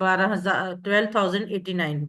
12,089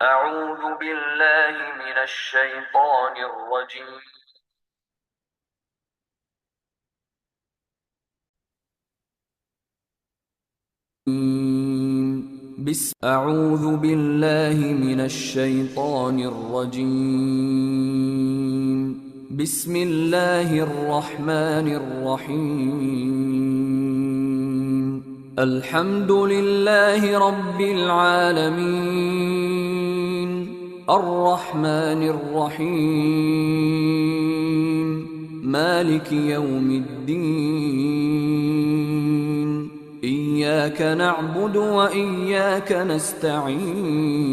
أعوذ بالله من الشيطان الرجيم أعوذ بالله من الشيطان الرجيم بسم الله الرحمن الرحيم الحمد لله رب العالمين الرحمن الرحيم مالك يوم الدين إياك نعبد وإياك نستعين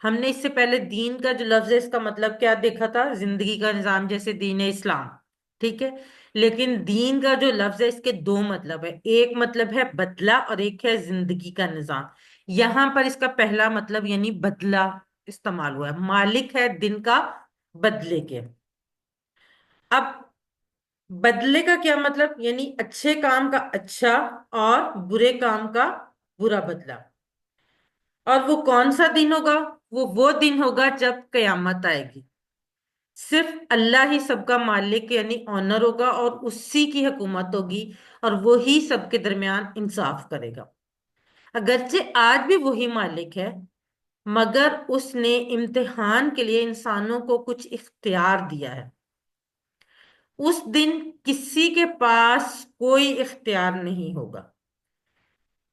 ہم نے اس سے پہلے دین کا جو لفظ ہے اس کا مطلب کیا دیکھا تھا؟ زندگی کا نظام، جیسے دین اسلام، ٹھیک ہے؟ لیکن دین کا جو لفظ ہے اس کے دو مطلب ہے، ایک مطلب ہے بدلہ اور ایک ہے زندگی کا نظام۔ یہاں پر اس کا پہلا مطلب یعنی بدلہ استعمال ہوا ہے، مالک ہے دن کا بدلے کے۔ اب بدلے کا کیا مطلب؟ یعنی اچھے کام کا اچھا اور برے کام کا برا بدلہ۔ اور وہ کون سا دن ہوگا؟ وہ دن ہوگا جب قیامت آئے گی۔ صرف اللہ ہی سب کا مالک یعنی آنر ہوگا، اور اسی کی حکومت ہوگی، اور وہی سب کے درمیان انصاف کرے گا۔ اگرچہ آج بھی وہی مالک ہے، مگر اس نے امتحان کے لیے انسانوں کو کچھ اختیار دیا ہے۔ اس دن کسی کے پاس کوئی اختیار نہیں ہوگا۔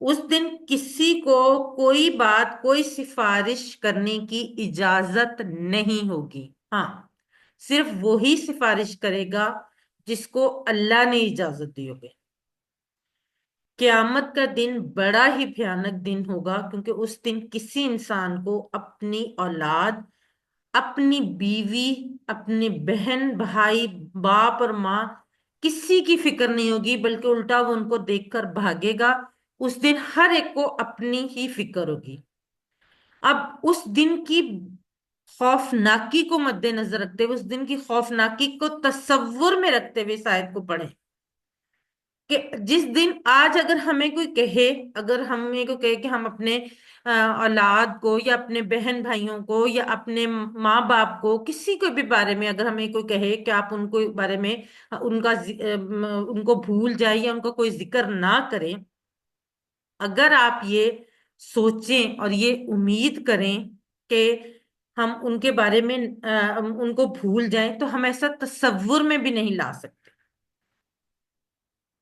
اس دن کسی کو کوئی بات، کوئی سفارش کرنے کی اجازت نہیں ہوگی۔ ہاں، صرف وہی سفارش کرے گا جس کو اللہ نے اجازت دی ہوگی۔ قیامت کا دن بڑا ہی بھیانک دن ہوگا، کیونکہ اس دن کسی انسان کو اپنی اولاد، اپنی بیوی، اپنی بہن بھائی، باپ اور ماں، کسی کی فکر نہیں ہوگی، بلکہ الٹا وہ ان کو دیکھ کر بھاگے گا۔ اس دن ہر ایک کو اپنی ہی فکر ہوگی۔ اب اس دن کی خوفناکی کو مد نظر رکھتے ہوئے، اس دن کی خوفناکی کو تصور میں رکھتے ہوئے اس آیت کو پڑھیں کہ جس دن آج اگر ہمیں کوئی کہے، اگر ہمیں کوئی کہے کہ ہم اپنے اولاد کو یا اپنے بہن بھائیوں کو یا اپنے ماں باپ کو، کسی کو بھی بارے میں اگر ہمیں کوئی کہے کہ آپ ان کو بارے میں ان کو بھول جائیں یا ان کا کوئی ذکر نہ کریں، اگر آپ یہ سوچیں اور یہ امید کریں کہ ہم ان کے بارے میں ان کو بھول جائیں، تو ہم ایسا تصور میں بھی نہیں لا سکتے۔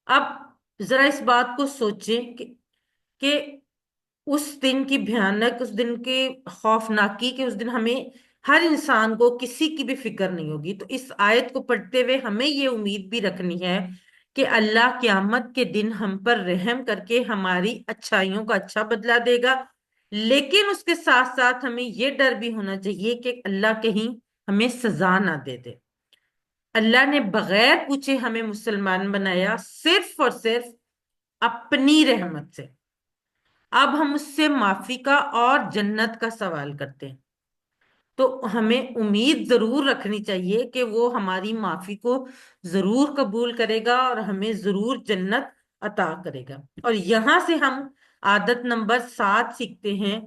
اب ذرا اس بات کو سوچیں کہ اس دن کی بھیانک، اس دن کی خوفناکی، کہ اس دن ہمیں ہر انسان کو کسی کی بھی فکر نہیں ہوگی۔ تو اس آیت کو پڑھتے ہوئے ہمیں یہ امید بھی رکھنی ہے کہ اللہ قیامت کے دن ہم پر رحم کر کے ہماری اچھائیوں کا اچھا بدلہ دے گا، لیکن اس کے ساتھ ساتھ ہمیں یہ ڈر بھی ہونا چاہیے کہ اللہ کہیں ہمیں سزا نہ دے دے۔ اللہ نے بغیر پوچھے ہمیں مسلمان بنایا، صرف اور صرف اپنی رحمت سے۔ اب ہم اس سے معافی کا اور جنت کا سوال کرتے ہیں، تو ہمیں امید ضرور رکھنی چاہیے کہ وہ ہماری معافی کو ضرور قبول کرے گا اور ہمیں ضرور جنت عطا کرے گا۔ اور یہاں سے ہم عادت نمبر 7 سیکھتے ہیں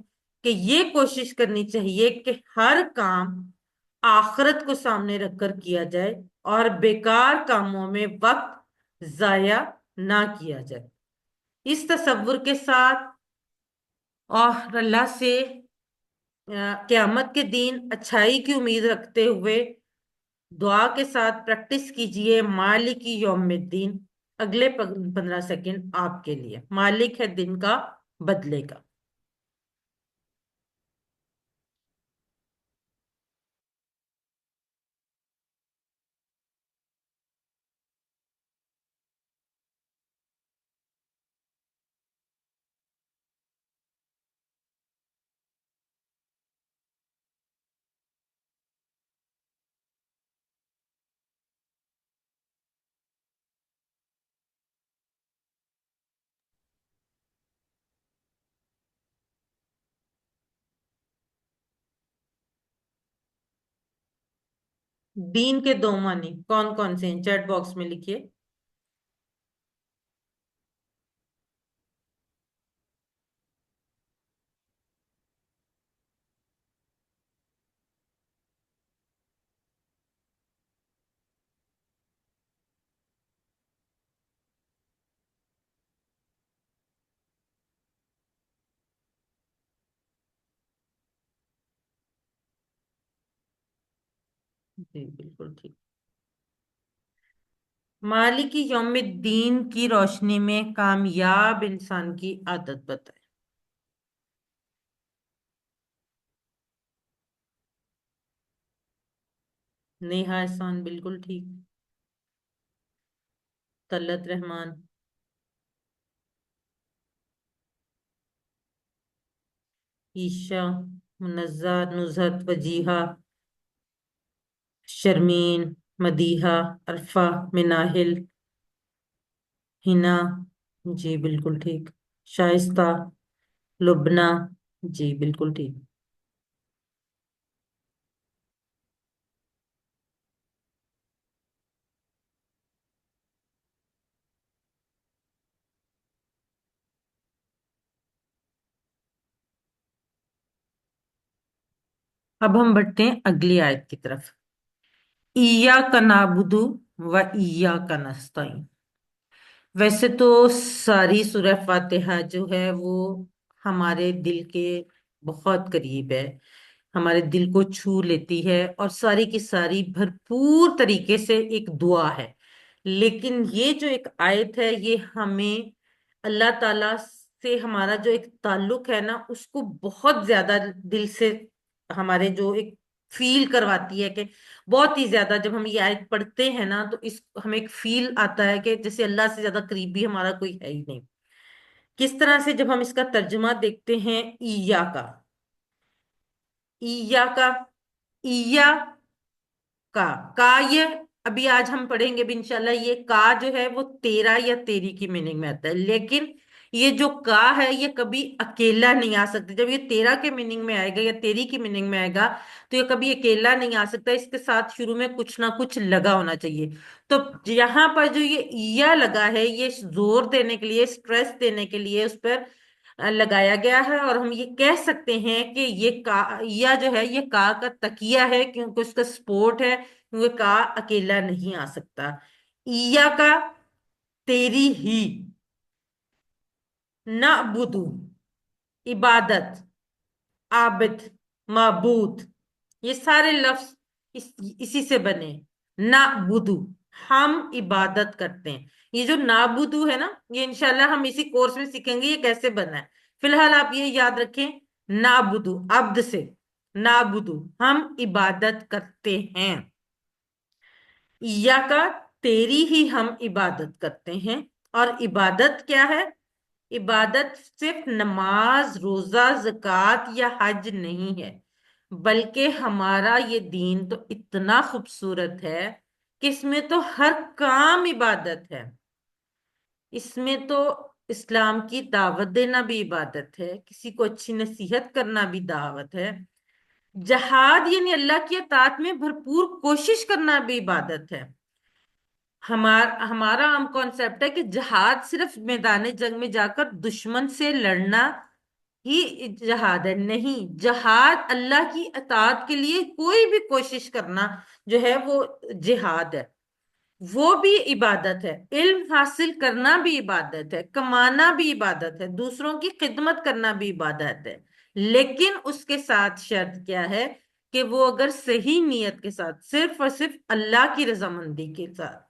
کہ یہ کوشش کرنی چاہیے کہ ہر کام آخرت کو سامنے رکھ کر کیا جائے اور بیکار کاموں میں وقت ضائع نہ کیا جائے۔ اس تصور کے ساتھ اور اللہ سے قیامت کے دن اچھائی کی امید رکھتے ہوئے دعا کے ساتھ پریکٹس کیجئے مالک یوم الدین۔ اگلے 15 سیکنڈ آپ کے لیے، مالک ہے دن کا بدلے کا۔ دین کے دو معنی کون کون سے ہیں؟ چیٹ باکس میں لکھیے۔ جی بالکل ٹھیک۔ مالک یوم الدین کی روشنی میں کامیاب انسان کی عادت بتائیں۔ نیہا احسان بالکل ٹھیک۔ طلت رحمان، عیشا، منزہ، نزہت، وجیحہ، شرمین، مدیحہ، عرفہ، مناہل، ہنا، جی بالکل ٹھیک، شائستہ، لبنہ، جی بالکل ٹھیک۔ اب ہم بڑھتے ہیں اگلی آیت کی طرف۔ ایاک نعبد و ایاک نستعین۔ ویسے تو ساری سورہ فاتحہ جو ہے وہ ہمارے دل کے بہت قریب ہے، ہمارے دل کو چھو لیتی ہے، اور ساری کی ساری بھرپور طریقے سے ایک دعا ہے۔ لیکن یہ جو ایک آیت ہے یہ ہمیں اللہ تعالی سے ہمارا جو ایک تعلق ہے نا اس کو بہت زیادہ دل سے ہمارے جو ایک فیل کرواتی ہے، کہ بہت ہی زیادہ جب ہم یہ آیت پڑھتے ہیں نا تو اس ہمیں ایک فیل آتا ہے کہ جیسے اللہ سے زیادہ قریبی ہمارا کوئی ہے ہی نہیں۔ کس طرح سے جب ہم اس کا ترجمہ دیکھتے ہیں، اییا کا، اییا کا، اییا کا یہ ابھی آج ہم پڑھیں گے بھی انشاءاللہ، یہ کا جو ہے وہ تیرا یا تیری کی میننگ میں آتا ہے، لیکن یہ جو کا ہے یہ کبھی اکیلا نہیں آ سکتا۔ جب یہ تیرا کے میننگ میں آئے گا یا تیری کی میننگ میں آئے گا تو یہ کبھی اکیلا نہیں آ سکتا، اس کے ساتھ شروع میں کچھ نہ کچھ لگا ہونا چاہیے۔ تو یہاں پر جو یہ ایا لگا ہے یہ زور دینے کے لیے، سٹریس دینے کے لیے اس پر لگایا گیا ہے، اور ہم یہ کہہ سکتے ہیں کہ یہ کا یا جو ہے یہ کا تکیہ ہے، کیونکہ اس کا سپورٹ ہے، کیونکہ کا اکیلا نہیں آ سکتا۔ ایا کا، تیری ہی، نعبدو، عبادت، عابد، معبود، یہ سارے لفظ اسی سے بنے، نعبدو، ہم عبادت کرتے ہیں۔ یہ جو نعبدو ہے نا یہ انشاءاللہ ہم اسی کورس میں سیکھیں گے یہ کیسے بنا ہے۔ فی الحال آپ یہ یاد رکھیں، نعبدو عبد سے، نعبدو ہم عبادت کرتے ہیں، کا تیری ہی ہم عبادت کرتے ہیں۔ اور عبادت کیا ہے؟ عبادت صرف نماز، روزہ، زکوٰۃ یا حج نہیں ہے، بلکہ ہمارا یہ دین تو اتنا خوبصورت ہے کہ اس میں تو ہر کام عبادت ہے۔ اس میں تو اسلام کی دعوت دینا بھی عبادت ہے، کسی کو اچھی نصیحت کرنا بھی دعوت ہے، جہاد یعنی اللہ کی اطاعت میں بھرپور کوشش کرنا بھی عبادت ہے۔ ہمارا عام کانسیپٹ ہے کہ جہاد صرف میدان جنگ میں جا کر دشمن سے لڑنا ہی جہاد ہے، نہیں، جہاد اللہ کی اطاعت کے لیے کوئی بھی کوشش کرنا جو ہے وہ جہاد ہے، وہ بھی عبادت ہے۔ علم حاصل کرنا بھی عبادت ہے، کمانا بھی عبادت ہے، دوسروں کی خدمت کرنا بھی عبادت ہے، لیکن اس کے ساتھ شرط کیا ہے کہ وہ اگر صحیح نیت کے ساتھ، صرف اور صرف اللہ کی رضامندی کے ساتھ،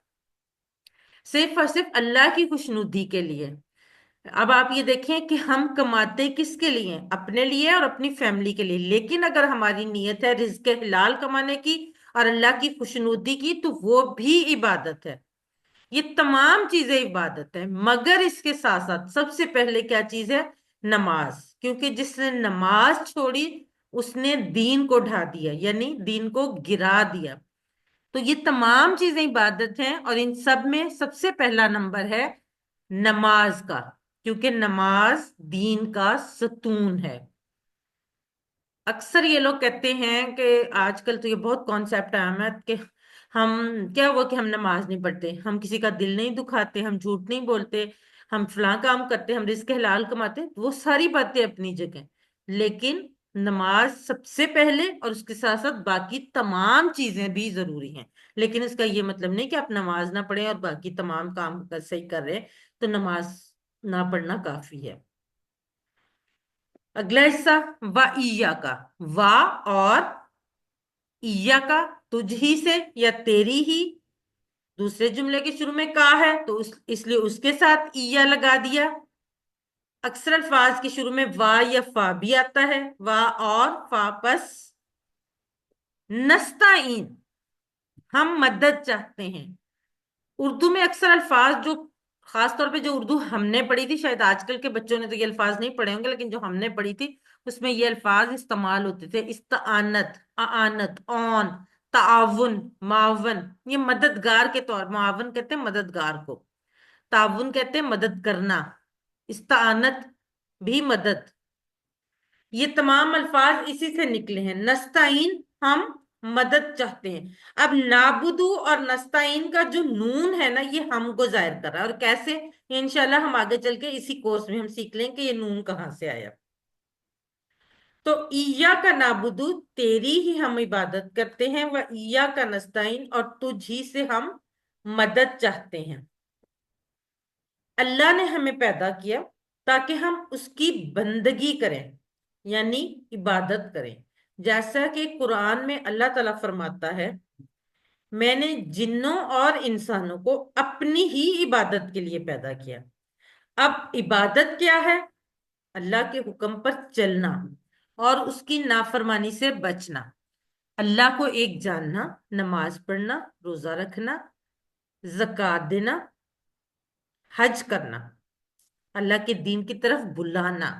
صرف اور صرف اللہ کی خوشنودی کے لیے۔ اب آپ یہ دیکھیں کہ ہم کماتے کس کے لیے؟ اپنے لیے اور اپنی فیملی کے لیے، لیکن اگر ہماری نیت ہے رزق حلال کمانے کی اور اللہ کی خوشنودی کی تو وہ بھی عبادت ہے۔ یہ تمام چیزیں عبادت ہیں، مگر اس کے ساتھ ساتھ سب سے پہلے کیا چیز ہے؟ نماز، کیونکہ جس نے نماز چھوڑی اس نے دین کو ڈھا دیا، یعنی دین کو گرا دیا۔ تو یہ تمام چیزیں عبادت ہیں، اور ان سب میں سب سے پہلا نمبر ہے نماز کا، کیونکہ نماز دین کا ستون ہے۔ اکثر یہ لوگ کہتے ہیں کہ آج کل تو یہ بہت کانسیپٹ ہے احمد کہ ہم کیا ہوا کہ ہم نماز نہیں پڑھتے، ہم کسی کا دل نہیں دکھاتے، ہم جھوٹ نہیں بولتے، ہم فلاں کام کرتے، ہم رزق حلال کماتے، وہ ساری باتیں اپنی جگہ، لیکن نماز سب سے پہلے، اور اس کے ساتھ ساتھ باقی تمام چیزیں بھی ضروری ہیں۔ لیکن اس کا یہ مطلب نہیں کہ آپ نماز نہ پڑھیں اور باقی تمام کام صحیح کر رہے ہیں تو نماز نہ پڑھنا کافی ہے۔ اگلا حصہ، وا ایا کا، وا اور ایا کا، تجھ ہی سے یا تیری ہی، دوسرے جملے کے شروع میں کا ہے تو اس لیے اس کے ساتھ ایا لگا دیا۔ اکثر الفاظ کے شروع میں وا یا فا بھی آتا ہے، وا اور فا، پس نستعین، ہم مدد چاہتے ہیں۔ اردو میں اکثر الفاظ جو خاص طور پہ جو اردو ہم نے پڑھی تھی، شاید آج کل کے بچوں نے تو یہ الفاظ نہیں پڑھے ہوں گے، لیکن جو ہم نے پڑھی تھی اس میں یہ الفاظ استعمال ہوتے تھے: استعانت، اعانت، اون، تعاون، معاون، یہ مددگار کے طور، معاون کہتے ہیں مددگار کو، تعاون کہتے ہیں مدد کرنا، استعانت بھی مدد، یہ تمام الفاظ اسی سے نکلے ہیں۔ نستعین ہم مدد چاہتے ہیں۔ اب نابودو اور نستعین کا جو نون ہے نا، یہ ہم کو ظاہر کر رہا ہے، اور کیسے، یہ انشاءاللہ ہم آگے چل کے اسی کورس میں ہم سیکھ لیں کہ یہ نون کہاں سے آیا۔ تو ایا کا نابودو، تیری ہی ہم عبادت کرتے ہیں، وہ ایا کا نستعین، اور تجھ ہی سے ہم مدد چاہتے ہیں۔ اللہ نے ہمیں پیدا کیا تاکہ ہم اس کی بندگی کریں، یعنی عبادت کریں، جیسا کہ قرآن میں اللہ تعالیٰ فرماتا ہے: میں نے جنوں اور انسانوں کو اپنی ہی عبادت کے لیے پیدا کیا۔ اب عبادت کیا ہے؟ اللہ کے حکم پر چلنا اور اس کی نافرمانی سے بچنا، اللہ کو ایک جاننا، نماز پڑھنا، روزہ رکھنا، زکوٰۃ دینا، حج کرنا، اللہ کے دین کی طرف بلانا،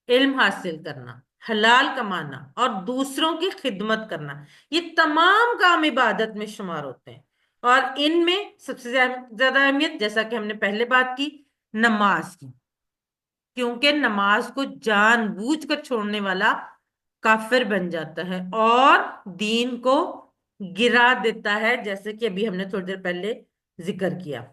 علم حاصل کرنا، حلال کمانا اور دوسروں کی خدمت کرنا، یہ تمام کام عبادت میں شمار ہوتے ہیں۔ اور ان میں سب سے زیادہ اہمیت، جیسا کہ ہم نے پہلے بات کی، نماز کی، کیونکہ نماز کو جان بوجھ کر چھوڑنے والا کافر بن جاتا ہے اور دین کو گرا دیتا ہے، جیسے کہ ابھی ہم نے تھوڑی دیر پہلے ذکر کیا۔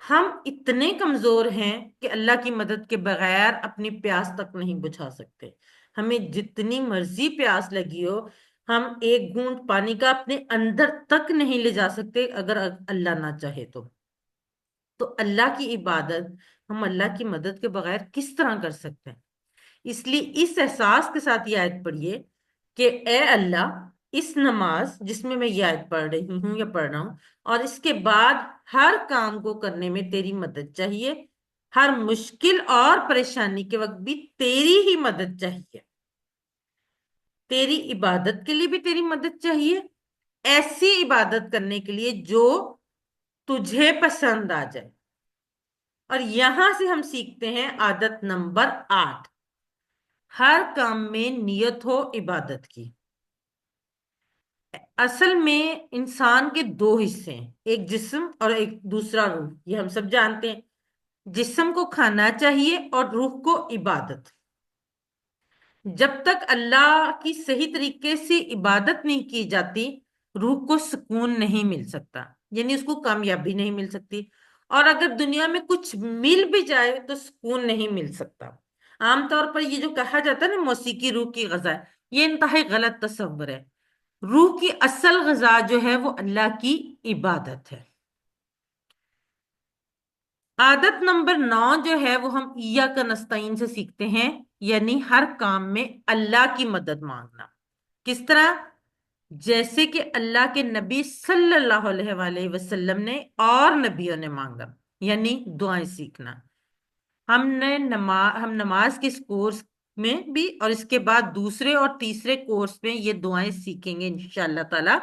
ہم اتنے کمزور ہیں کہ اللہ کی مدد کے بغیر اپنی پیاس تک نہیں بجھا سکتے۔ ہمیں جتنی مرضی پیاس لگی ہو، ہم ایک گھونٹ پانی کا اپنے اندر تک نہیں لے جا سکتے اگر اللہ نہ چاہے تو اللہ کی عبادت ہم اللہ کی مدد کے بغیر کس طرح کر سکتے ہیں؟ اس لیے اس احساس کے ساتھ یہ آیت پڑھیے کہ اے اللہ، اس نماز جس میں یہ آیت پڑھ رہی ہوں یا پڑھ رہا ہوں، اور اس کے بعد ہر کام کو کرنے میں تیری مدد چاہیے، ہر مشکل اور پریشانی کے وقت بھی تیری ہی مدد چاہیے، تیری عبادت کے لیے بھی تیری مدد چاہیے، ایسی عبادت کرنے کے لیے جو تجھے پسند آ جائے۔ اور یہاں سے ہم سیکھتے ہیں عادت نمبر 8، ہر کام میں نیت ہو عبادت کی۔ اصل میں انسان کے دو حصے ہیں، ایک جسم اور ایک دوسرا روح، یہ ہم سب جانتے ہیں۔ جسم کو کھانا چاہیے اور روح کو عبادت۔ جب تک اللہ کی صحیح طریقے سے عبادت نہیں کی جاتی، روح کو سکون نہیں مل سکتا، یعنی اس کو کامیابی نہیں مل سکتی، اور اگر دنیا میں کچھ مل بھی جائے تو سکون نہیں مل سکتا۔ عام طور پر یہ جو کہا جاتا ہے نا موسیقی روح کی غذا ہے، یہ انتہائی غلط تصور ہے۔ روح کی اصل غذا جو ہے وہ اللہ کی عبادت ہے۔ عادت نمبر 9 جو ہے وہ ہم ایاک نستعین سے سیکھتے ہیں، یعنی ہر کام میں اللہ کی مدد مانگنا۔ کس طرح؟ جیسے کہ اللہ کے نبی صلی اللہ علیہ وآلہ وسلم نے اور نبیوں نے مانگا، یعنی دعائیں سیکھنا۔ ہم نماز کے اس کورس میں بھی اور اس کے بعد دوسرے اور تیسرے کورس میں یہ دعائیں سیکھیں گے انشاءاللہ تعالی۔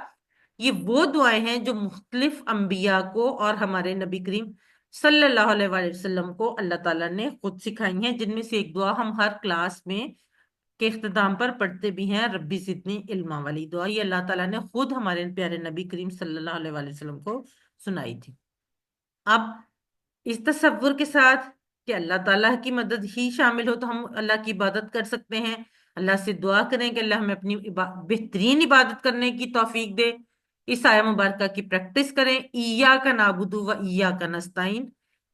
یہ وہ دعائیں ہیں جو مختلف انبیاء کو اور ہمارے نبی کریم صلی اللہ علیہ وآلہ وسلم کو اللہ تعالیٰ نے خود سکھائی ہیں، جن میں سے ایک دعا ہم ہر کلاس میں کے اختتام پر پڑھتے بھی ہیں، ربی زدنی علما والی دعا۔ یہ اللہ تعالیٰ نے خود ہمارے پیارے نبی کریم صلی اللہ علیہ وآلہ وسلم کو سنائی تھی۔ اب اس تصور کے ساتھ کہ اللہ تعالیٰ کی مدد ہی شامل ہو تو ہم اللہ کی عبادت کر سکتے ہیں، اللہ سے دعا کریں کہ اللہ ہمیں اپنی بہترین عبادت کرنے کی توفیق دے۔ اس آیہ مبارکہ کی پریکٹس کریں، ایاک نعبد و ایاک نستعین،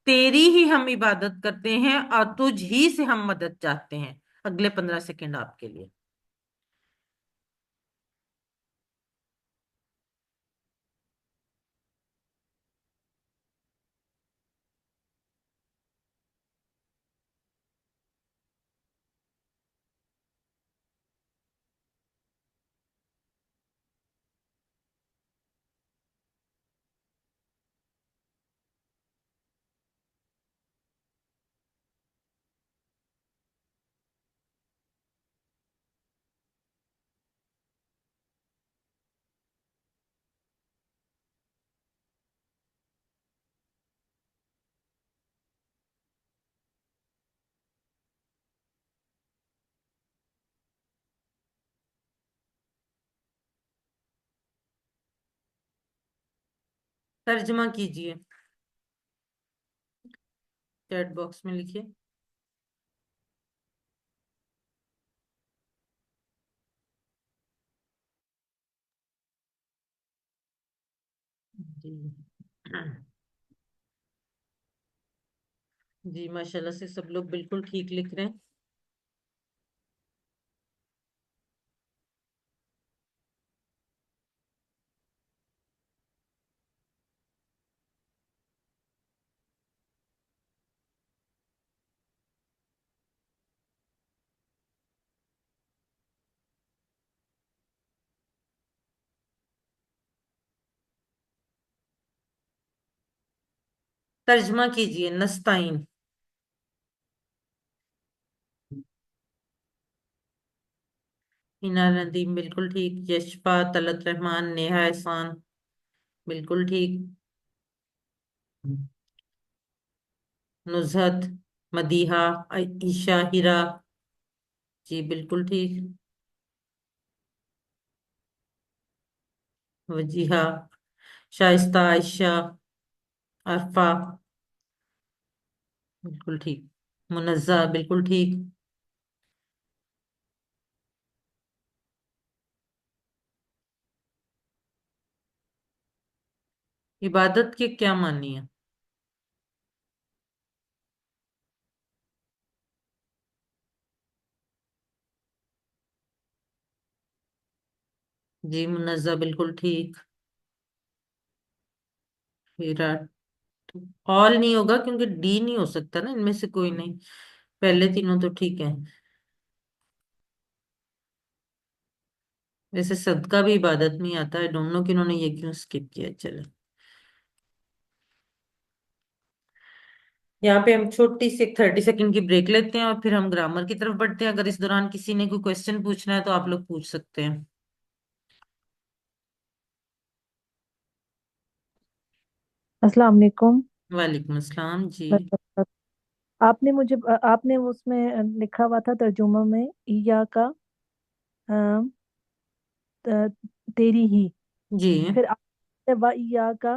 تیری ہی ہم عبادت کرتے ہیں اور تجھ ہی سے ہم مدد چاہتے ہیں۔ اگلے 15 سیکنڈ آپ کے لیے۔ ترجمہ کیجئے، چیٹ باکس میں لکھیے۔ جی جی ماشاءاللہ سے سب لوگ بالکل ٹھیک لکھ رہے ہیں۔ ترجمہ کیجئے، نستعین۔ ہینا ندیم بالکل ٹھیک، یشفا، طلعت رحمان، نیہا احسان بالکل ٹھیک، نزہت، مدیحہ، عائشہ، ہیرا جی بالکل ٹھیک، وجیہہ، شائستہ، عائشہ، عرفہ بالکل ٹھیک، منزہ بالکل ٹھیک، عبادت کے کیا معنی ہے؟ جی منزہ بالکل ٹھیک، ہیرا آل نہیں ہوگا کیونکہ ڈی نہیں ہو سکتا نا، ان میں سے کوئی نہیں، پہلے تینوں تو ٹھیک ہیں۔ ویسے صدقہ بھی عبادت میں آتا ہے، ڈونٹ نو کہ انہوں نے یہ کیوں اسکپ کیا، چلے یہاں پہ ہم چھوٹی سی 30 سیکنڈ کی بریک لیتے ہیں اور پھر ہم گرامر کی طرف بڑھتے ہیں۔ اگر اس دوران کسی نے کوئی کوشچن پوچھنا ہے تو آپ لوگ پوچھ سکتے ہیں۔ السلام علیکم۔ وعلیکم السلام جی۔ آپ نے مجھے آپ نے اس میں لکھا ہوا تھا ترجمہ میں ایا کا تیری ہی، جی پھر آپ و ایا کا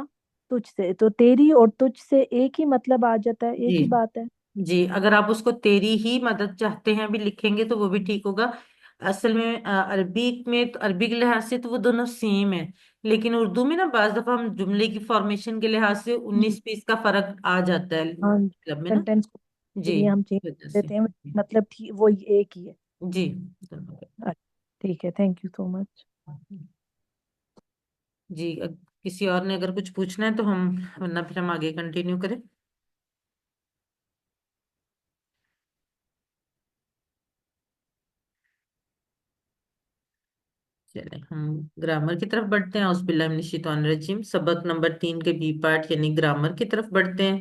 تجھ سے، تو تیری اور تجھ سے ایک ہی مطلب آ جاتا ہے، جی ایک ہی بات ہے۔ جی، اگر آپ اس کو تیری ہی مدد چاہتے ہیں بھی لکھیں گے تو وہ بھی ٹھیک ہوگا۔ اصل میں عربک میں تو عربی کے لحاظ سے تو وہ دونوں سیم ہے، لیکن اردو میں نا بعض دفعہ ہم جملے کی فارمیشن کے لحاظ سے ہم، 19-20 کا فرق آ جاتا ہے ہاں، مطلب میں نا۔ سینٹینس کے جی لیے ہم چینج اس وجہ کر سے دیتے ہیں، مطلب وہ ایک ہی ہے۔ جی اچھا، ٹھیک ہے، تھینک یو سو مچ۔ جی کسی اور نے اگر کچھ پوچھنا ہے تو ہم، ورنہ پھر ہم آگے کنٹینیو کریں۔ چلیں ہم گرامر کی طرف بڑھتے ہیں، اعوذ باللہ من الشیطان الرجیم، سبق نمبر 3 کے بی پارٹ یعنی گرامر کی طرف بڑھتے ہیں۔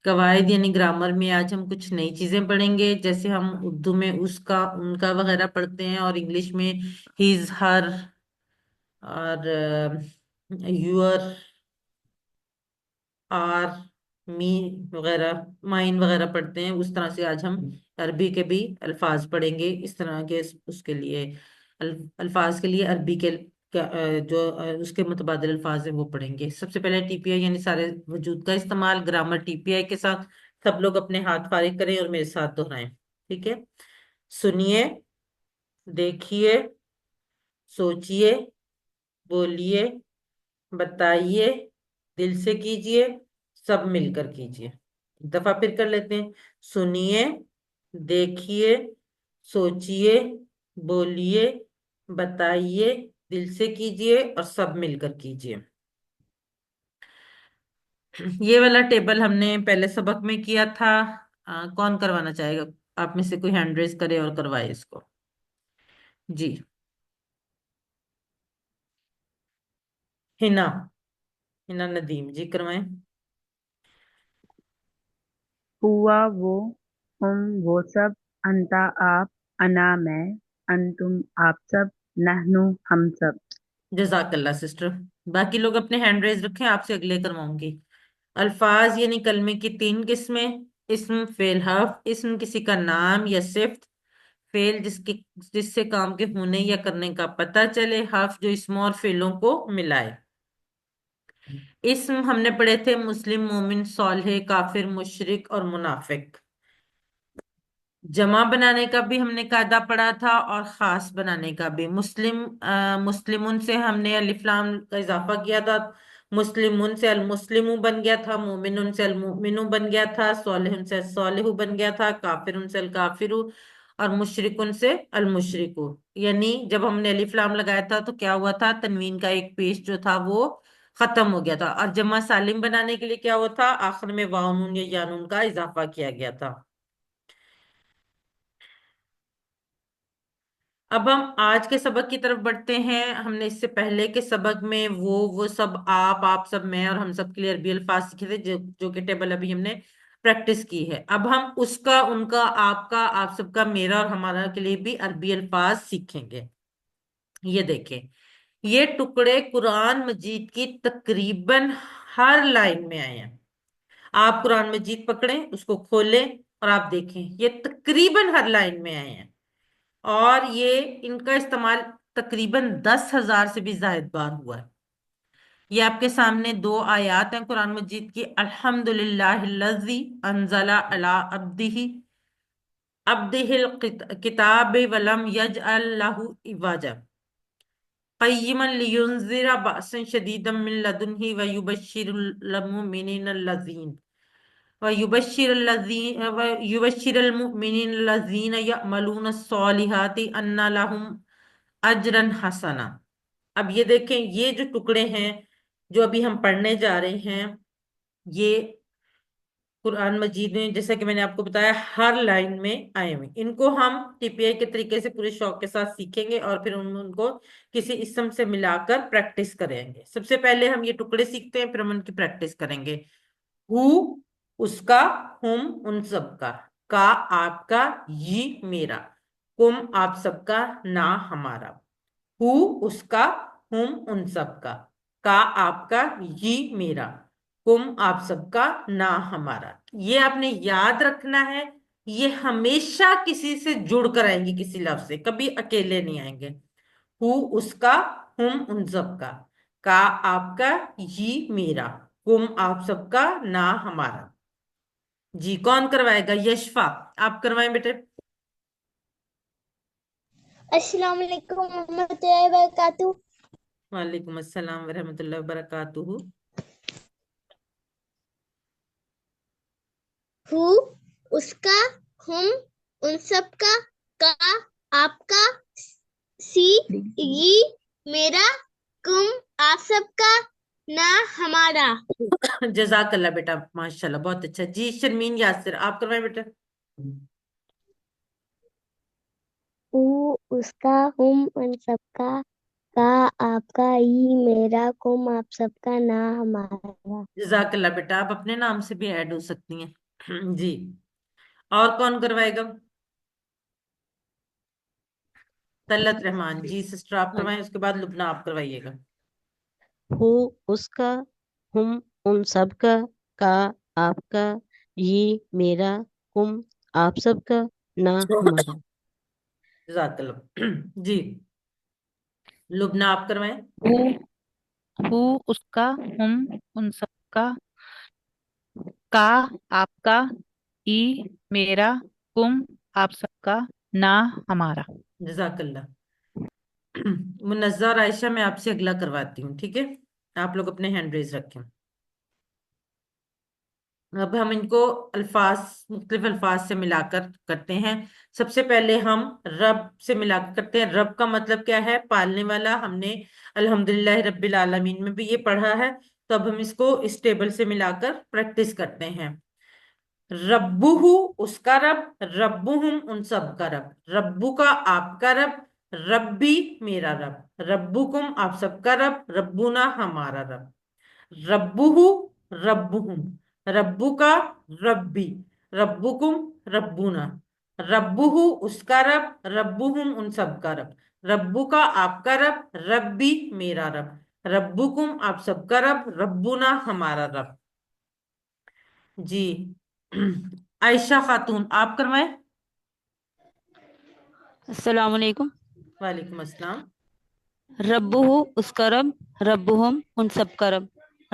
قواعد یعنی گرامر میں آج ہم کچھ نئی چیزیں پڑھیں گے، جیسے ہم اردو میں اس کا، ان کا وغیرہ پڑھتے ہیں، اور انگلش میں ہیز، ہر اور یور، آر، می وغیرہ، مائن وغیرہ پڑھتے ہیں۔ اس طرح سے آج ہم عربی کے بھی الفاظ پڑھیں گے، اس طرح کے اس کے لیے الفاظ کے لیے عربی کے جو اس کے متبادل الفاظ ہیں وہ پڑھیں گے۔ سب سے پہلے ٹی پی آئی یعنی سارے وجود کا استعمال، گرامر ٹی پی آئی کے ساتھ۔ سب لوگ اپنے ہاتھ فارغ کریں اور میرے ساتھ دہرائیں، ٹھیک ہے؟ سنیے، دیکھیے، سوچیے، بولیے، بتائیے، دل سے کیجئے، سب مل کر کیجئے۔ ایک دفعہ پھر کر لیتے ہیں، سنیے، دیکھیے، سوچیے، بولیے، بتائیے، دل سے کیجئے اور سب مل کر کیجئے۔ یہ والا ٹیبل ہم نے پہلے سبق میں کیا تھا، کون کروانا چاہے گا؟ آپ میں سے کوئی ہینڈ ریز کرے اور کروائے اس کو۔ جی ہنا، ہنا ندیم جی کروائیں۔ ہوا وہ، ہم وہ سب، انتا آپ، انا میں، انتم آپ سب، نحنو ہم سب۔ جزاک اللہ سسٹر۔ باقی لوگ اپنے ہینڈ ریز رکھیں، آپ سے اگلے کرواؤں گی۔ الفاظ یعنی کلمے کی 3 قسمیں: اسم، فعل، حرف۔ اسم کسی کا نام یا صفت، فعل جس سے کام کے ہونے یا کرنے کا پتہ چلے، حرف جو اسموں اور فعلوں کو ملائے۔ اسم ہم نے پڑھے تھے مسلم، مومن، صالح، کافر، مشرک اور منافق۔ جمع بنانے کا بھی ہم نے قاعدہ پڑھا تھا اور خاص بنانے کا بھی۔ مسلمون سے ہم نے الف لام کا اضافہ کیا تھا، مسلمون سے المسلمو بن گیا تھا، مومنون سے المؤمنو بن گیا تھا، صالحون سے الصالحو بن گیا تھا، کافرون سے الکافرو اور مشرکون سے المشرکو۔ یعنی جب ہم نے الف لام لگایا تھا تو کیا ہوا تھا، تنوین کا ایک پیش جو تھا وہ ختم ہو گیا تھا، اور جمع سالم بنانے کے لیے کیا ہوا تھا، آخر میں واو نون یا یا نون کا اضافہ کیا گیا تھا۔ اب ہم آج کے سبق کی طرف بڑھتے ہیں۔ ہم نے اس سے پہلے کے سبق میں وہ سب، آپ سب، میں اور ہم سب کے لیے عربی الفاظ سیکھے تھے، جو کہ ٹیبل ابھی ہم نے پریکٹس کی ہے۔ اب ہم اس کا، ان کا، آپ سب کا، میرا اور ہمارا کے لیے بھی عربی الفاظ سیکھیں گے۔ یہ دیکھیں، یہ ٹکڑے قرآن مجید کی تقریباً ہر لائن میں آئے ہیں۔ آپ قرآن مجید پکڑیں، اس کو کھولیں اور آپ دیکھیں، یہ تقریباً ہر لائن میں آئے ہیں، اور یہ ان کا استعمال تقریباً 10,000 سے بھی زائد بار ہوا ہے۔ یہ آپ کے سامنے دو آیات ہیں قرآن مجید کی۔ الحمدللہ الذی انزل علی عبدہ الکتاب ولم یجعل لہ عوجا قیما لینذر بأسا شدیدا من لدنہ ویبشر المؤمنین الذین یعملون الصالحات ان لہم اجرا حسنا۔ اب یہ دیکھیں، یہ جو ٹکڑے ہیں جو ابھی ہم پڑھنے جا رہے ہیں، یہ قرآن مجید میں، جیسا کہ میں نے آپ کو بتایا، ہر لائن میں آئے ہوئے۔ ان کو ہم ٹی پی آئی کے طریقے سے پورے شوق کے ساتھ سیکھیں گے، اور پھر ان کو کسی اسم سے ملا کر پریکٹس کریں گے۔ سب سے پہلے ہم یہ ٹکڑے سیکھتے ہیں، پھر ہم ان کی پریکٹس کریں گے۔ ہو اس کا، ہم ان سب کا آپ کا، یہ میرا، کم آپ سب کا، نہ ہمارا۔ ہو اس کا، ہم ان سب کا آپ کا، یہ میرا، کم آپ سب کا، نہ ہمارا۔ یہ آپ نے یاد رکھنا ہے، یہ ہمیشہ کسی سے جڑ کر آئیں گے، کسی لفظ سے، کبھی اکیلے نہیں آئیں گے۔ ہو اس کا، ہم ان سب کا آپ کا، یہ میرا، کم آپ سب کا، نہ ہمارا۔ جی کون کروائے گا؟ یشفا، آپ کروائیں بیٹے۔ السلام علیکم ورحمۃ اللہ وبرکاتہ۔ وعلیکم السلام ورحمۃ اللہ وبرکاتہ۔ ہو اس کا، ہم ان سب کا آپ کا، سی یہ میرا، کم آپ سب کا، نہ ہمارا۔ جزاک اللہ بیٹا، ماشاءاللہ، بہت اچھا۔ جی شرمین یاسر، آپ کروائیں بیٹا۔ ہو اس کا، ہم ان سب کا آپ کا، یہ میرا، کم آپ سب کا، نہ ہمارا۔ جزاک اللہ بیٹا، آپ اپنے نام سے بھی ایڈ ہو سکتی ہیں۔ جی اور کون کروائے گا؟ طلت رحمان، جی سسٹر آپ کروائیں، اس کے بعد لبنہ آپ کروائیے گا۔ ہو اس کا، ہم ان سب کا آپ کا، یہ میرا، کم آپ سب کا، نہ ہمارا۔ جزاک اللہ۔ جی لبنہ آپ کروائیں۔ ہو اس کا، ہم ان سب کا آپ کا، ای میرا، کم آپ سب کا، نہ ہمارا۔ جزاک اللہ۔ منزہ اور عائشہ، میں آپ سے اگلا کرواتی ہوں، ٹھیک ہے؟ آپ لوگ اپنے ہینڈ ریز رکھیں۔ اب ہم ان کو الفاظ، مختلف الفاظ سے ملا کر کرتے ہیں۔ سب سے پہلے ہم رب سے ملا کر کرتے ہیں۔ رب کا مطلب کیا ہے؟ پالنے والا۔ ہم نے الحمدللہ رب العالمین میں بھی یہ پڑھا ہے، تو اب ہم اس کو اس ٹیبل سے ملا کر پریکٹس کرتے ہیں۔ ربہ اس کا رب، ربہم ان سب کا رب، ربو کا آپ کا رب، ربی میرا رب، ربکم آپ سب کا رب، ربنا ہمارا رب۔ ربہ ربہم، ربو کا ربی، ربکم ربنا، ربہ اس کا رب، ربہم ان سب کا رب، ربو کا آپ کا رب، ربی میرا رب، ربکم آپ سب کا رب، ربنا ہمارا رب۔ جی عائشہ خاتون آپ کروائیں۔ السلام علیکم۔ وعلیکم السلام۔ رب اس کا رب، رب ہم ان سب کا رب،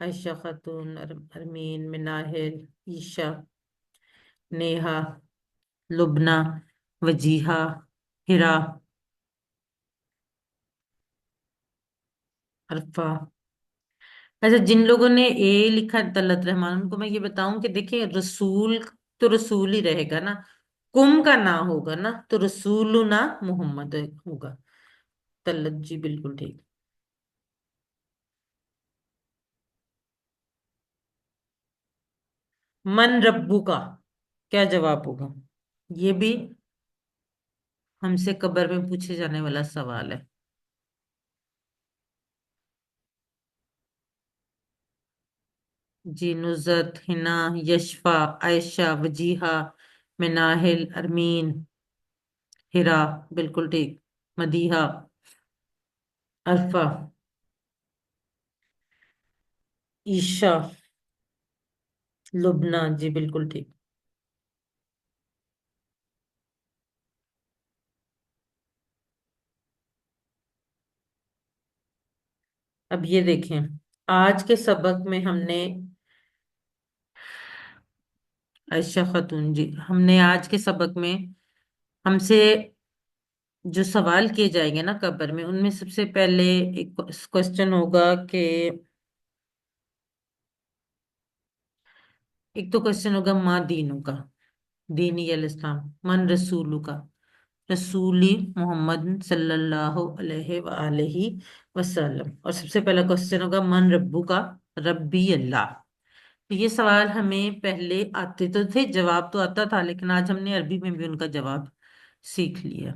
عائشہ خاتون، ارمین، مناہل، عیشا، نیہا، لبنہ، وجیہہ، ہرا، عرفہ. اچھا، جن لوگوں نے اے لکھا طلت رحمان، ان کو میں یہ بتاؤں کہ دیکھیں رسول تو رسول ہی رہے گا نا، کم کا نہ ہوگا نا، تو رسولنا محمد ہوگا. طلت جی بالکل ٹھیک. من ربو کا کیا جواب ہوگا؟ یہ بھی ہم سے قبر میں پوچھے جانے والا سوال ہے. جی، نزت، حنا، یشفا، عائشہ، وجیہہ، مناہل، ارمین، ہرا بالکل ٹھیک، مدیحہ، عرفہ، عیشا، لبنہ جی بالکل ٹھیک. اب یہ دیکھیں، آج کے سبق میں ہم نے عائشہ خاتون جی، ہم نے آج کے سبق میں ہم سے جو سوال کیے جائیں گے نا قبر میں، ان میں سب سے پہلے ایک کوشچن ہوگا کہ ایک تو کوشچن ہوگا ماں دینوں کا، دینی الاسلام، من رسولو کا، رسولی محمد صلی اللہ علیہ وآلہ وسلم. اور سب سے پہلا کوشچن ہوگا من ربو کا، ربی اللہ. تو یہ سوال ہمیں پہلے آتے تو تھے، جواب تو آتا تھا، لیکن آج ہم نے عربی میں بھی ان کا جواب سیکھ لیا.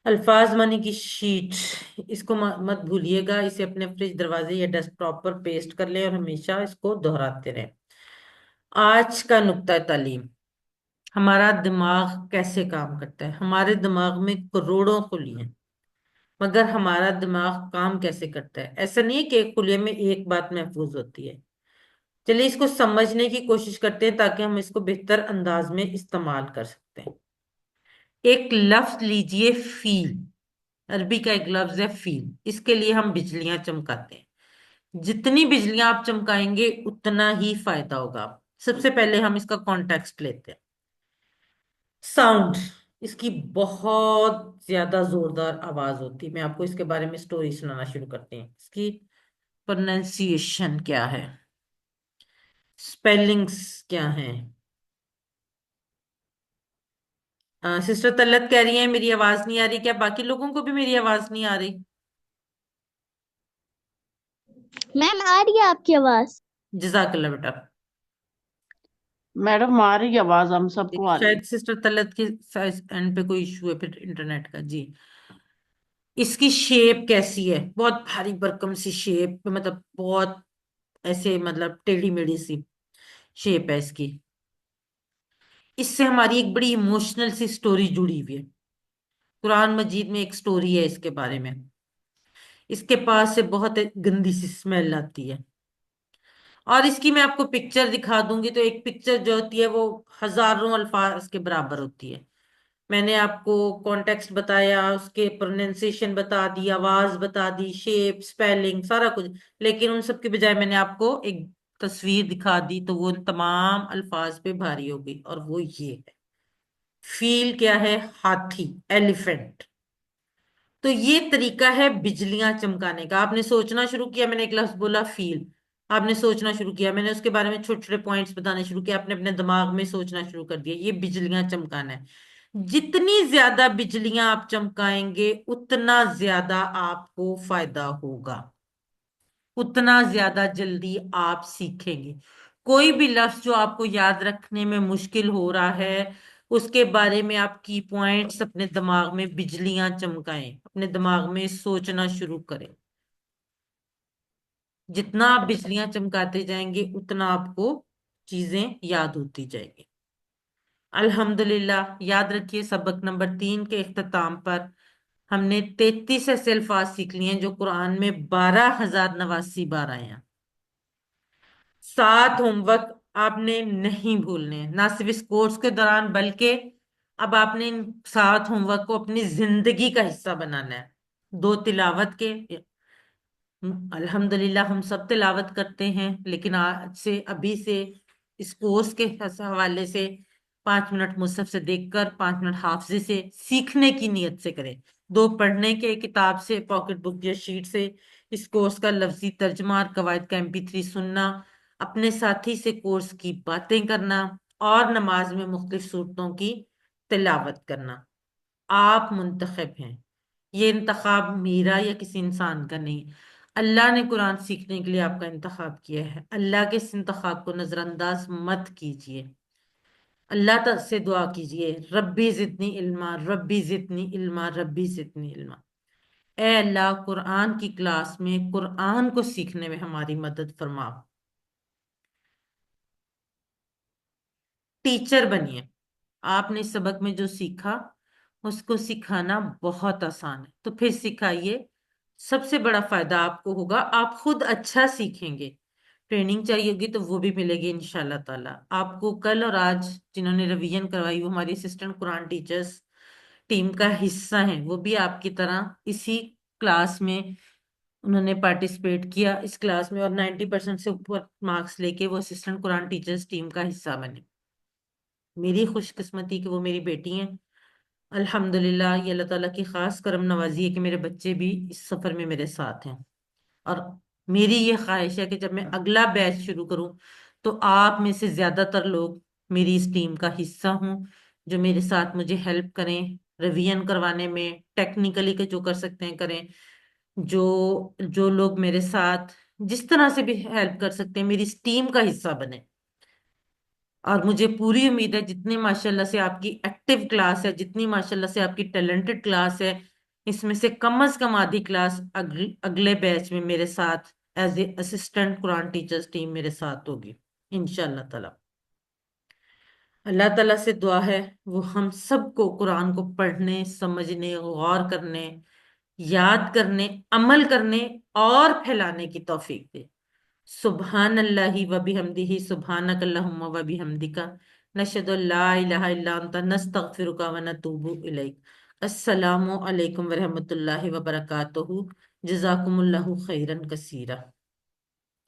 الفاظ مانی کی شیٹ، اس کو مت بھولیے گا، اسے اپنے فریج، دروازے یا ڈیسک ٹاپ پر پیسٹ کر لیں اور ہمیشہ اس کو دہراتے رہیں. آج کا نقطہ تعلیم، ہمارا دماغ کیسے کام کرتا ہے. ہمارے دماغ میں کروڑوں خلیے ہیں، مگر ہمارا دماغ کام کیسے کرتا ہے؟ ایسا نہیں ہے کہ ایک خلیے میں ایک بات محفوظ ہوتی ہے. چلیے اس کو سمجھنے کی کوشش کرتے ہیں تاکہ ہم اس کو بہتر انداز میں استعمال کر سکتے ہیں. ایک لفظ لیجئے فیل، عربی کا ایک لفظ ہے فیل. اس کے لیے ہم بجلیاں چمکاتے ہیں. جتنی بجلیاں آپ چمکائیں گے اتنا ہی فائدہ ہوگا. سب سے پہلے ہم اس کا کانٹیکسٹ لیتے ہیں. ساؤنڈ، اس کی بہت زیادہ زوردار آواز ہوتی ہے. میں آپ کو اس کے بارے میں سٹوری سنانا شروع کرتے ہیں. اس کی پروننسیشن کیا ہے، سپیلنگز کیا ہیں. سسٹر طلت کہہ رہی ہیں میری آواز نہیں آ رہی. کیا باقی لوگوں کو بھی میری آواز نہیں آ رہی؟ میم آ رہی ہے آپ کی آواز؟ جزاک اللہ بیٹا. میڈم آ رہی ہے آواز، ہم سب کو آ رہی شاید سسٹر طلت کے اینڈ پہ کوئی ایشو ہے پھر انٹرنیٹ کا. جی، اس کی شیپ کیسی ہے؟ بہت بھاری برکم سی شیپ، مطلب بہت ایسے مطلب ٹیڑھی میڑھی سی شیپ ہے اس کی. اس سے ہماری ایک بڑی ایموشنل سی سٹوری جڑی ہوئی ہے. قرآن مجید میں ایک سٹوری ہے اس کے بارے میں. اس کے پاس سے بہت گندی سی سمیل آتی ہے، اور اس کی میں آپ کو پکچر دکھا دوں گی تو ایک پکچر جو ہوتی ہے وہ ہزاروں الفاظ کے برابر ہوتی ہے. میں نے آپ کو کانٹیکسٹ بتایا، اس کے پروننسیشن بتا دی، آواز بتا دی، شیپ، سپیلنگ، سارا کچھ، لیکن ان سب کے بجائے میں نے آپ کو ایک تصویر دکھا دی تو وہ ان تمام الفاظ پہ بھاری ہو گئی، اور وہ یہ ہے. فیل کیا ہے؟ ہاتھی، ایلیفنٹ. تو یہ طریقہ ہے بجلیاں چمکانے کا. آپ نے سوچنا شروع کیا، میں نے ایک لفظ بولا فیل، آپ نے سوچنا شروع کیا، میں نے اس کے بارے میں چھوٹے چھوٹے پوائنٹس بتانے شروع کیا، آپ نے اپنے دماغ میں سوچنا شروع کر دیا. یہ بجلیاں چمکانا ہے. جتنی زیادہ بجلیاں آپ چمکائیں گے اتنا زیادہ آپ کو فائدہ ہوگا، اتنا زیادہ جلدی آپ سیکھیں گے. کوئی بھی لفظ جو آپ کو یاد رکھنے میں مشکل ہو رہا ہے، اس کے بارے میں آپ کی پوائنٹس اپنے دماغ میں بجلیاں چمکائیں، اپنے دماغ میں سوچنا شروع کریں. جتنا آپ بجلیاں چمکاتے جائیں گے اتنا آپ کو چیزیں یاد ہوتی جائیں گی. الحمدللہ. یاد رکھیے سبق نمبر 3 کے اختتام پر ہم نے 33 ایسے الفاظ سیکھ لیے ہیں جو قرآن میں 12,089 بار آئے ہیں. 7 ہوم ورک آپ نے نہیں بھولنے، نہ صرف اس کورس کے دوران بلکہ اب آپ نے ان 7 ہوم ورک کو اپنی زندگی کا حصہ بنانا ہے. 2 تلاوت کے، الحمدللہ ہم سب تلاوت کرتے ہیں، لیکن آج سے ابھی سے اس کورس کے حوالے سے 5 منٹ مصحف سے دیکھ کر 5 منٹ حافظے سے سیکھنے کی نیت سے کریں. 2 پڑھنے کے کتاب سے، پاکٹ بک یا شیٹ سے اس کورس کا لفظی ترجمہ اور قواعد کا MP3 سننا، اپنے ساتھی سے کورس کی باتیں کرنا اور نماز میں مختلف صورتوں کی تلاوت کرنا. آپ منتخب ہیں، یہ انتخاب میرا یا کسی انسان کا نہیں. اللہ نے قرآن سیکھنے کے لیے آپ کا انتخاب کیا ہے. اللہ کے اس انتخاب کو نظر انداز مت کیجیے. اللہ تعالی سے دعا کیجیے، ربی زدنی علما، ربی زدنی علما، ربی زدنی علما. اے اللہ، قرآن کی کلاس میں قرآن کو سیکھنے میں ہماری مدد فرما. ٹیچر بنیے. آپ نے سبق میں جو سیکھا اس کو سکھانا بہت آسان ہے، تو پھر سکھائیے. سب سے بڑا فائدہ آپ کو ہوگا، آپ خود اچھا سیکھیں گے. ٹریننگ چاہیے ہوگی تو وہ بھی ملے گی انشاءاللہ تعالی. آپ کو کل اور آج جنہوں نے ریویژن کروائی وہ ہماری اسسٹنٹ قرآن ٹیچرز ٹیم کا حصہ ہیں، وہ بھی آپ کی طرح اسی کلاس میں انہوں نے پارٹیسپیٹ کیا اس کلاس میں، اور 90% سے اوپر مارکس لے کے وہ اسسٹنٹ قرآن ٹیچرز ٹیم کا حصہ بنے. میری خوش قسمتی کہ وہ میری بیٹی ہیں. الحمدللہ یہ اللہ تعالیٰ کی خاص کرم نوازی ہے کہ میرے بچے بھی اس سفر میں میرے ساتھ ہیں. اور میری یہ خواہش ہے کہ جب میں اگلا بیچ شروع کروں تو آپ میں سے زیادہ تر لوگ میری اس ٹیم کا حصہ ہوں، جو میرے ساتھ مجھے ہیلپ کریں ریویژن کروانے میں، ٹیکنیکلی کے جو کر سکتے ہیں کریں. جو جو لوگ میرے ساتھ جس طرح سے بھی ہیلپ کر سکتے ہیں میری اس ٹیم کا حصہ بنے. اور مجھے پوری امید ہے جتنے ماشاءاللہ سے آپ کی ایکٹیو کلاس ہے، جتنی ماشاءاللہ سے آپ کی ٹیلنٹڈ کلاس ہے، اس میں سے کم از کم آدھی کلاس اگلے بیچ میں میرے ساتھ as a assistant Quran teachers team میرے ساتھ ہوگی انشاءاللہ تعالی. اللہ تعالیٰ سے دعا ہے وہ ہم سب کو قرآن کو پڑھنے، سمجھنے، غور کرنے، یاد کرنے، عمل کرنے اور پھیلانے کی توفیق دے. سبحان اللہ و بحمدہ، سبحانک اللہم و بحمدک، نشہد ان لا الہ الا انت، نستغفرک و نتوب الیک. السلام علیکم ورحمۃ اللہ وبرکاتہ. جزاکم اللہ خیرا کثیرا.